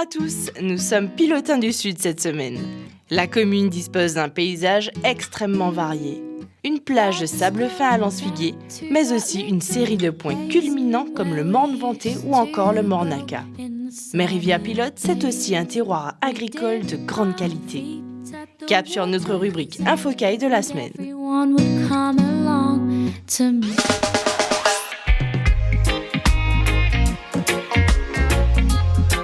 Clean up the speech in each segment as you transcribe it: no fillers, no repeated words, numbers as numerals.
à tous, nous sommes Pilotins du Sud cette semaine. La commune dispose d'un paysage extrêmement varié. Une plage de sable fin à Lens-Figuier, mais aussi une série de points culminants comme le Morne Venté ou encore le Mornaca. Mais Rivière-Pilote, c'est aussi un terroir agricole de grande qualité. Cap sur notre rubrique Infocaille de la semaine.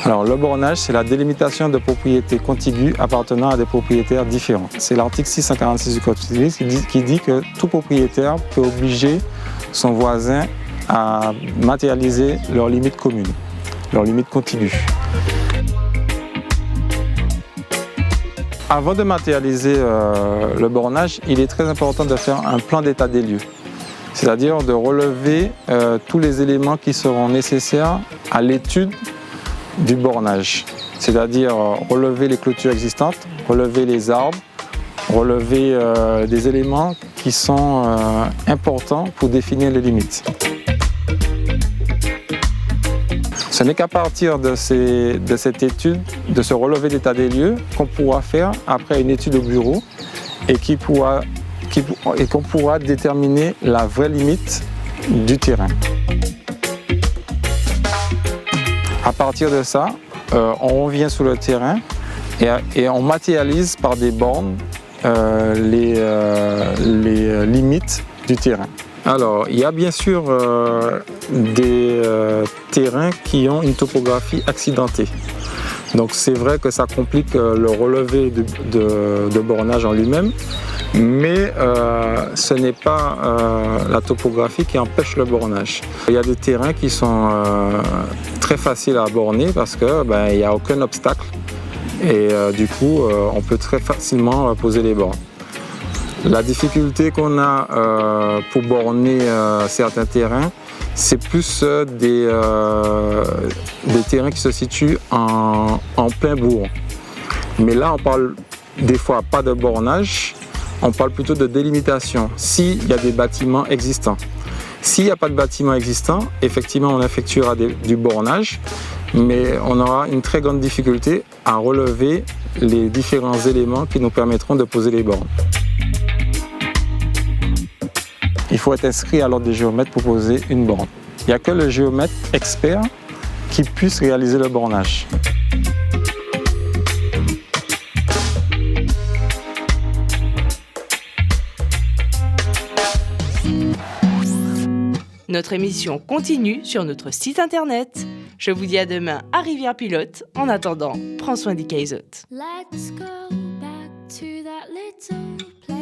Alors, le bornage, c'est la délimitation de propriétés contiguës appartenant à des propriétaires différents. C'est l'article 646 du Code civil qui dit que tout propriétaire peut obliger son voisin à matérialiser leurs limites communes, leurs limites contiguës. Avant de matérialiser le bornage, il est très important de faire un plan d'état des lieux, c'est-à-dire de relever tous les éléments qui seront nécessaires à l'étude du bornage, c'est-à-dire relever les clôtures existantes, relever les arbres, relever des éléments qui sont importants pour définir les limites. Ce n'est qu'à partir de cette étude, de ce relevé d'état des lieux, qu'on pourra faire après une étude au bureau et qu'on pourra déterminer la vraie limite du terrain. À partir de ça, on revient sur le terrain et on matérialise par des bornes les limites du terrain. Alors, il y a bien sûr des terrains qui ont une topographie accidentée. Donc c'est vrai que ça complique le relevé de bornage en lui-même, mais ce n'est pas la topographie qui empêche le bornage. Il y a des terrains qui sont très faciles à borner parce qu'il n'y a aucun obstacle et du coup on peut très facilement poser les bornes. La difficulté qu'on a pour borner certains terrains, c'est plus des terrains qui se situent en plein bourg. Mais là, on parle des fois pas de bornage, on parle plutôt de délimitation, s'il y a des bâtiments existants. S'il n'y a pas de bâtiment existant, effectivement, on effectuera du bornage, mais on aura une très grande difficulté à relever les différents éléments qui nous permettront de poser les bornes. Il faut être inscrit à l'ordre des géomètres pour poser une borne. Il n'y a que le géomètre expert qui puisse réaliser le bornage. Notre émission continue sur notre site internet. Je vous dis à demain à Rivière-Pilote. En attendant, prends soin des Kaizotes. Let's go back to that little place.